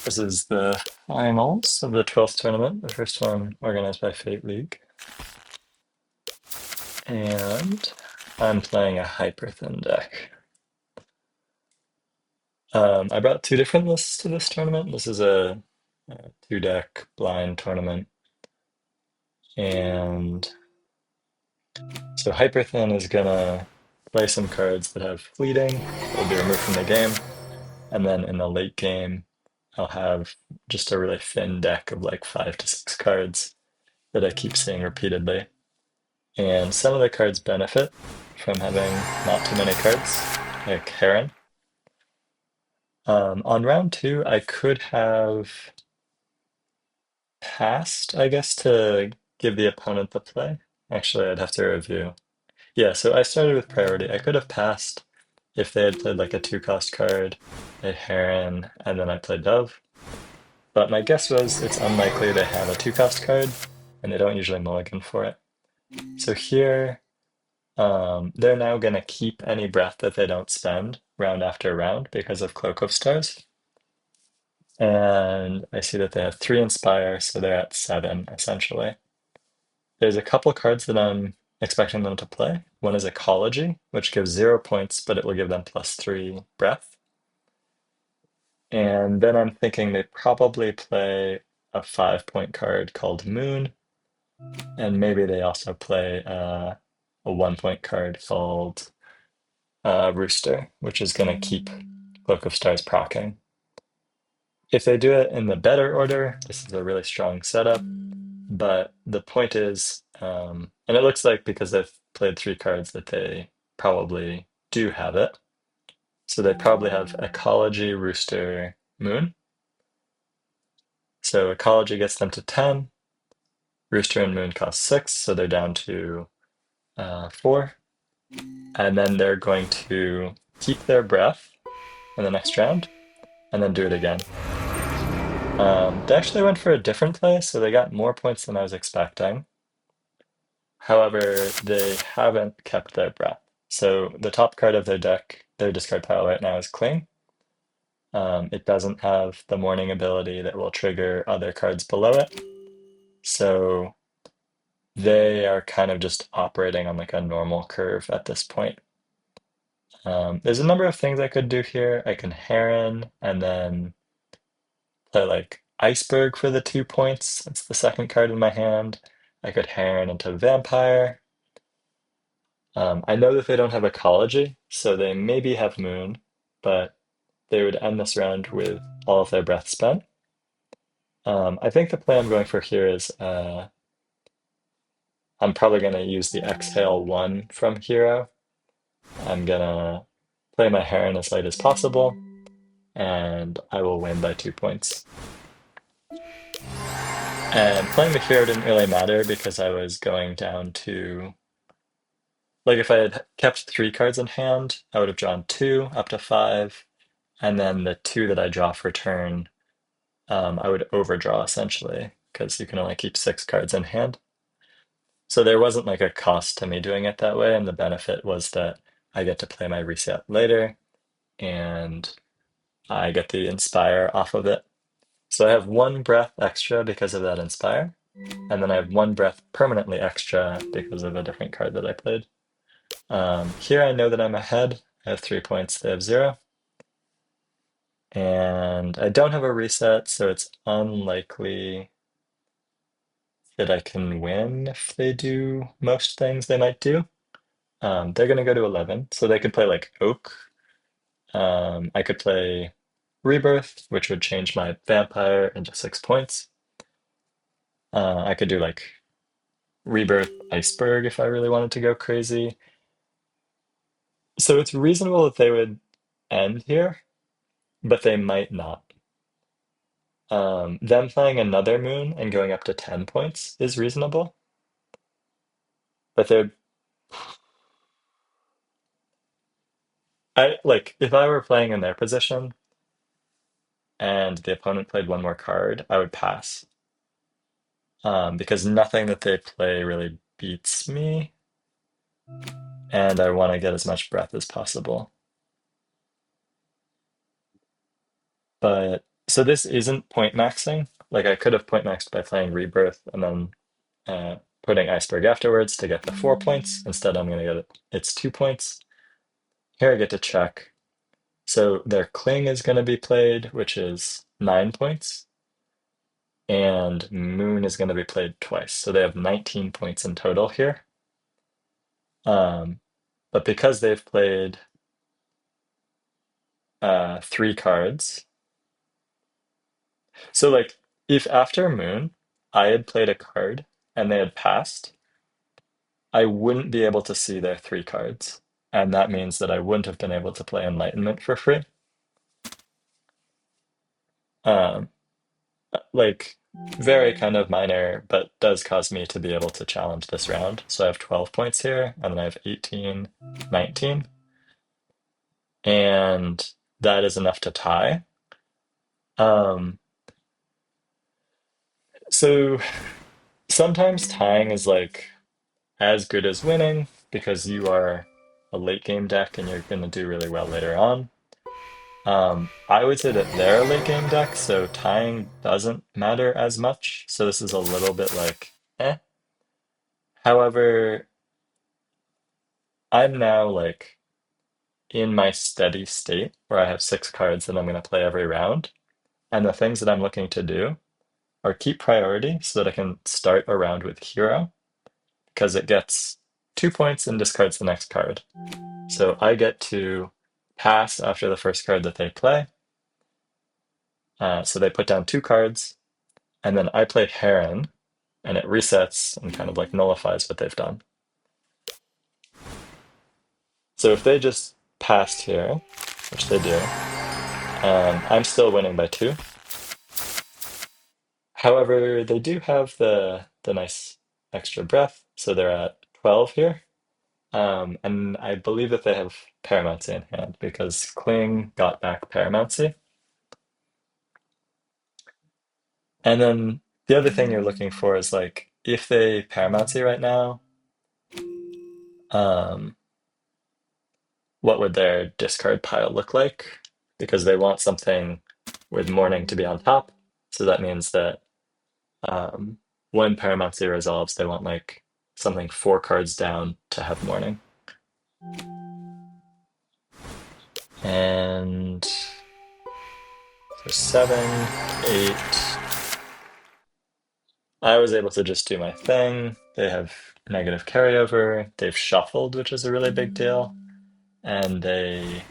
This is the finals of the 12th tournament, the first one organized by Fate League. And I'm playing a hyper thin deck. I brought two different lists to this tournament. This is a two-deck blind tournament. And so hyper thin is gonna play some cards that have fleeting, that'll be removed from the game. And then in the late game, I'll have just a really thin deck of like 5 to 6 cards that I keep seeing repeatedly. And some of the cards benefit from having not too many cards, like Heron. On round two, I could have passed, I guess, to give the opponent the play. Actually, I'd have to review. Yeah, so I started with priority. I could have passed if they had played like a 2 cost card, a Heron, and then I played Dove. But my guess was it's unlikely they have a 2 cost card, and they don't usually mulligan for it. So here, they're now going to keep any breath that they don't spend round after round because of Cloak of Stars. And I see that they have 3 Inspire, so they're at 7 essentially. There's a couple cards that I'm expecting them to play. One is Ecology, which gives 0 points, but it will give them +3 breath. And then I'm thinking they probably play a 5 point card called Moon, and maybe they also play a 1 point card called Rooster, which is going to keep Cloak of Stars proccing. If they do it in the better order, this is a really strong setup. But the point is, and it looks like because they've played 3 cards that they probably do have it. So they probably have Ecology, Rooster, Moon. So Ecology gets them to 10. Rooster and Moon cost 6, so they're down to 4. And then they're going to keep their breath in the next round and then do it again. They actually went for a different play, so they got more points than I was expecting. However, they haven't kept their breath. So the top card of their deck, their discard pile right now is Cling. It doesn't have the Morning ability that will trigger other cards below it. So they are kind of just operating on like a normal curve at this point. There's a number of things I could do here. I can Heron and then play like Iceberg for the 2 points. That's the second card in my hand. I could Heron into Vampire. I know that they don't have Ecology, so they maybe have Moon, but they would end this round with all of their breath spent. I think the play I'm going for here is I'm probably going to use the Exhale 1 from Hero. I'm going to play my Heron as late as possible, and I will win by 2 points. And playing the Hero didn't really matter because I was going down to, like, if I had kept 3 cards in hand, I would have drawn 2 up to 5, and then the 2 that I draw for turn, I would overdraw essentially because you can only keep 6 cards in hand. So there wasn't like a cost to me doing it that way, and the benefit was that I get to play my reset later and I get the Inspire off of it. So I have 1 breath extra because of that Inspire, and then I have 1 breath permanently extra because of a different card that I played. Here I know that I'm ahead. I have 3 points, they have 0. And I don't have a reset, so it's unlikely that I can win if they do most things they might do. They're going to go to 11, so they could play like Oak. I could play Rebirth, which would change my Vampire into 6 points. I could do like Rebirth Iceberg if I really wanted to go crazy. So it's reasonable that they would end here, but they might not. Them playing another moon and going up to 10 points is reasonable, but they're I like if I were playing in their position and the opponent played one more card, I would pass. Because nothing that they play really beats me, and I want to get as much breath as possible. But So this isn't point maxing. Like I could have point maxed by playing Rebirth and then putting Iceberg afterwards to get the 4 points. Instead, I'm gonna get it's 2 points. Here I get to check. So their Cling is gonna be played, which is 9 points. And Moon is gonna be played twice. So they have 19 points in total here. But because they've played 3 cards, so like if after Moon I had played a card and they had passed, I wouldn't be able to see their 3 cards. And that means that I wouldn't have been able to play Enlightenment for free. Um, like very kind of minor, but does cause me to be able to challenge this round. So I have 12 points here, and then I have 18, 19. And that is enough to tie. Um, so sometimes tying is like as good as winning because you are a late game deck and you're going to do really well later on. I would say that they're a late game deck, so tying doesn't matter as much. So this is a little bit like eh. However, I'm now like in my steady state where I have 6 cards that I'm going to play every round. And the things that I'm looking to do are keep priority so that I can start a round with hero because it gets 2 points and discards the next card. So I get to pass after the first card that they play. So they put down 2 cards, and then I play Heron, and it resets and kind of like nullifies what they've done. So if they just passed here, which they do, I'm still winning by 2. However, they do have the nice extra breath, so they're at 12 here. And I believe that they have Paramountcy in hand because Kling got back Paramountcy. And then the other thing you're looking for is like if they Paramountcy right now, um, what would their discard pile look like? Because they want something with Mourning to be on top. So that means that um, when Paramountcy resolves, they want like something 4 cards down to have Mourning. And so 7, 8. I was able to just do my thing. They have negative carryover. They've shuffled, which is a really big deal. And they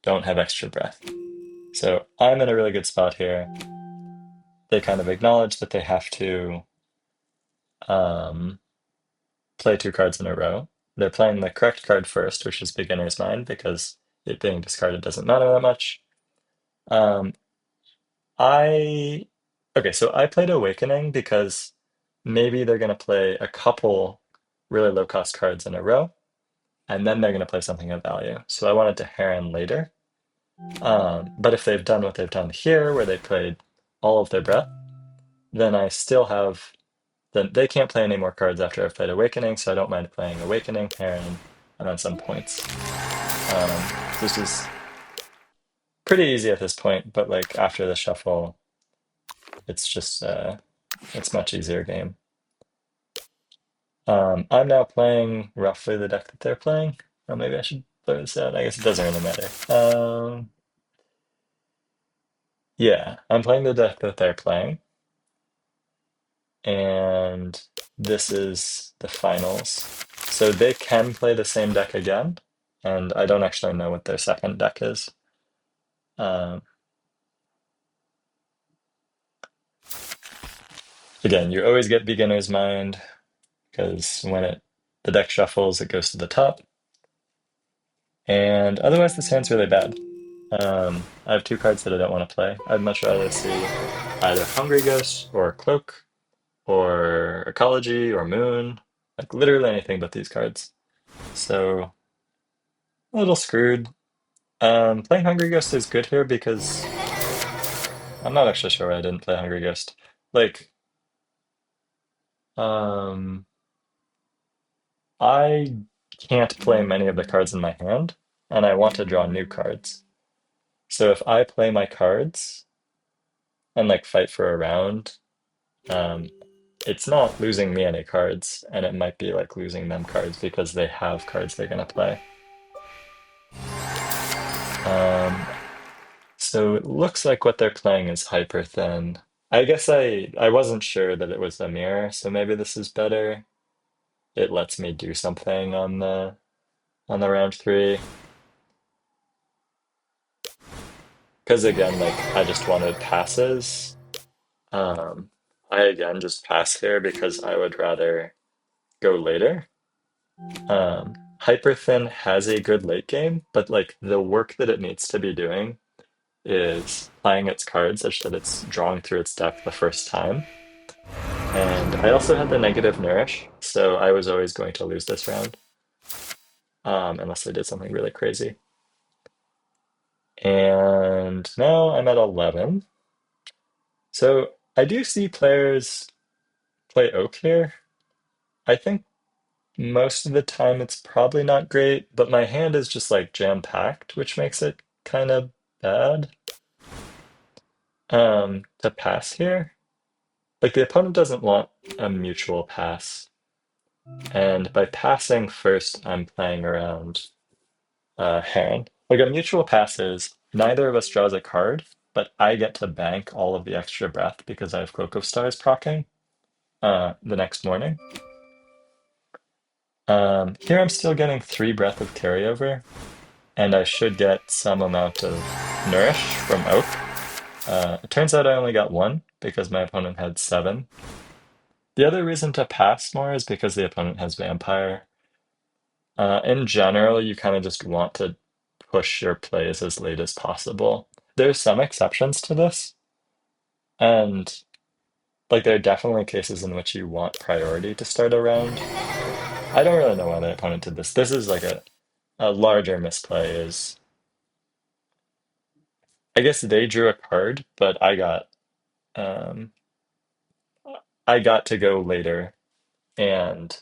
don't have extra breath. So I'm in a really good spot here. They kind of acknowledge that they have to um, play 2 cards in a row. They're playing the correct card first, which is Beginner's Mind, because it being discarded doesn't matter that much. Um, I okay, so I played Awakening because maybe they're going to play a couple really low cost cards in a row, and then they're going to play something of value. So I wanted to Heron later. But if they've done what they've done here, where they played all of their breath, then I still have. Then they can't play any more cards after I've played Awakening, so I don't mind playing Awakening, Heron, and then some points. This is pretty easy at this point, but like after the shuffle, it's just it's much easier game. I'm now playing roughly the deck that they're playing. Or maybe I should throw this out. I guess it doesn't really matter. Yeah, I'm playing the deck that they're playing. And this is the finals. So they can play the same deck again. And I don't actually know what their second deck is. Um, Again, you always get Beginner's Mind because when the deck shuffles, it goes to the top. And otherwise, this hand's really bad. I have 2 cards that I don't want to play. I'd much rather see either Hungry Ghost or Cloak or Ecology or Moon, like literally anything but these cards. So a little screwed. Playing Hungry Ghost is good here because I'm not actually sure why I didn't play Hungry Ghost. Like, um, I can't play many of the cards in my hand, and I want to draw new cards. So if I play my cards, and like fight for a round, um, it's not losing me any cards, and it might be like losing them cards because they have cards they're gonna play. Um, so it looks like what they're playing is hyper thin. I guess I wasn't sure that it was a mirror, so maybe this is better. It lets me do something on the round three. Because again, like I just wanted passes. Um, I again just pass here because I would rather go later. Hyperthin has a good late game, but like the work that it needs to be doing is playing its cards such that it's drawing through its deck the first time. And I also had the negative nourish, so I was always going to lose this round, unless I did something really crazy. And now I'm at 11. So I do see players play Oak here. I think most of the time it's probably not great, but my hand is just like jam-packed, which makes it kind of bad. To pass here. Like the opponent doesn't want a mutual pass. And by passing first, I'm playing around Heron. Like a mutual pass is neither of us draws a card, but I get to bank all of the extra breath because I have Cloak of Stars proccing the next morning. Here I'm still getting 3 breath of carryover, and I should get some amount of nourish from Oak. It turns out I only got 1 because my opponent had 7. The other reason to pass more is because the opponent has Vampire. In general, you kind of just want to push your plays as late as possible. There's some exceptions to this, and like there are definitely cases in which you want priority to start a round. I don't really know why the opponent did this. This is like a larger misplay is I guess they drew a card, but um I got to go later, and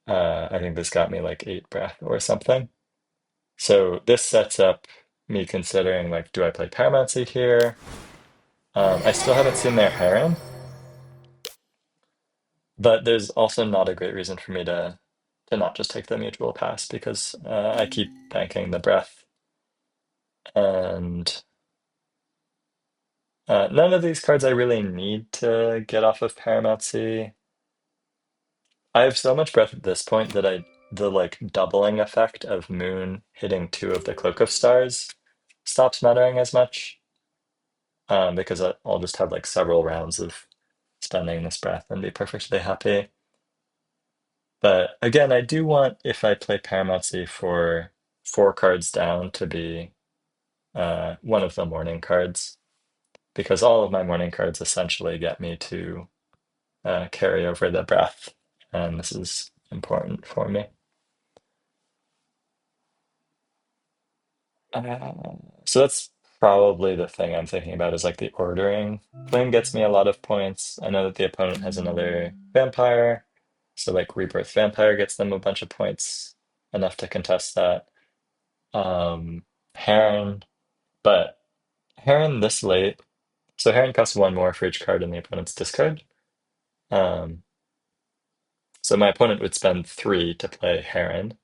I think this got me like 8 breath or something. So this sets up me considering like, do I play Paramountcy here? I still haven't seen their Heron, but there's also not a great reason for me to not just take the mutual pass because I keep banking the breath, and none of these cards I really need to get off of Paramountcy. I have so much breath at this point that the like doubling effect of Moon hitting 2 of the Cloak of Stars stops mattering as much. Because I'll just have like several rounds of spending this breath and be perfectly happy. But again, I do want, if I play Paramountcy for 4 cards down, to be one of the morning cards, because all of my morning cards essentially get me to carry over the breath, and this is important for me. Uh, so that's probably the thing I'm thinking about is like the ordering. Flame gets me a lot of points. I know that the opponent has another vampire, so like Rebirth Vampire gets them a bunch of points, enough to contest that. Heron, but Heron this late, so Heron costs 1 more for each card in the opponent's discard. Um, so my opponent would spend 3 to play Heron.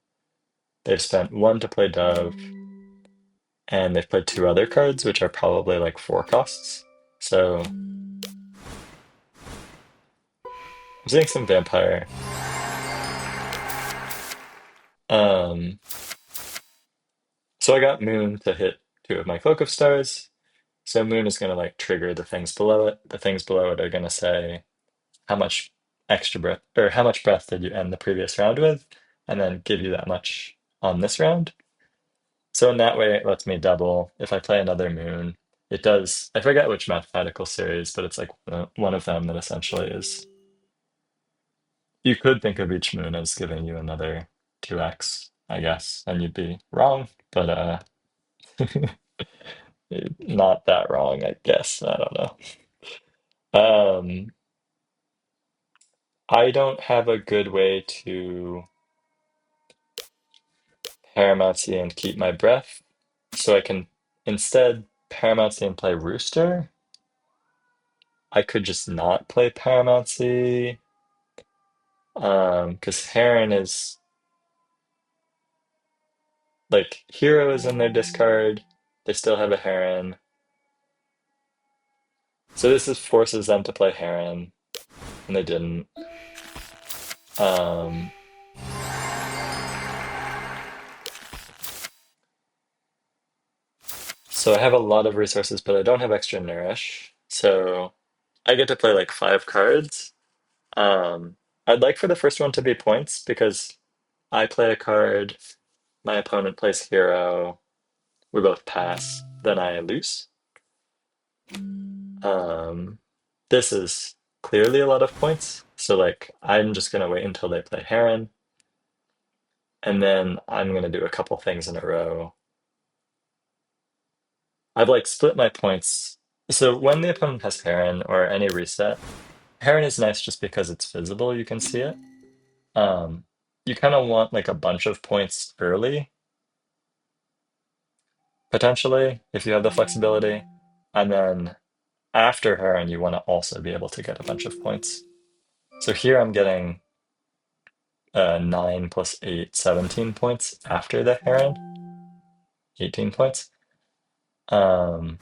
They've spent 1 to play Dove, and they've played 2 other cards, which are probably like 4 costs. So I'm seeing some vampire. Um, so I got Moon to hit 2 of my Cloak of Stars. So Moon is gonna like trigger the things below it. The things below it are gonna say how much extra breath or how much breath did you end the previous round with, and then give you that much on this round. So in that way, it lets me double. If I play another Moon, it does. I forget which mathematical series, but it's like one of them that essentially is. You could think of each moon as giving you another 2x, I guess, and you'd be wrong, but not that wrong, I guess. I don't know. Um, I don't have a good way to Paramountcy and keep my breath, so I can instead Paramountcy and play Rooster. I could just not play Paramountcy, because Heron is like Hero is in their discard. They still have a Heron. So this is forces them to play Heron, and they didn't. Um, so I have a lot of resources, but I don't have extra Nourish. So I get to play like 5 cards. Um, I'd like for the first one to be points because I play a card, my opponent plays Hero, we both pass, then I lose. Um, this is clearly a lot of points. So like I'm just gonna wait until they play Heron, and then I'm gonna do a couple things in a row. I've like split my points. So when the opponent has Heron or any reset, Heron is nice just because it's visible, you can see it. Um, you kind of want like a bunch of points early, potentially, if you have the flexibility. And then after Heron, you want to also be able to get a bunch of points. So here I'm getting 9 plus 8, 17 points after the Heron, 18 points. Um,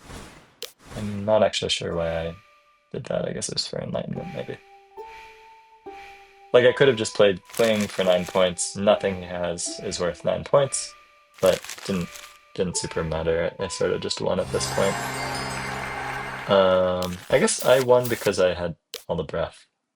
I'm not actually sure why I did that. I guess it was for enlightenment, maybe. Like I could have just played Cling for 9 points. Nothing he has is worth 9 points, but didn't super matter. I sort of just won at this point. I guess I won because I had all the breath.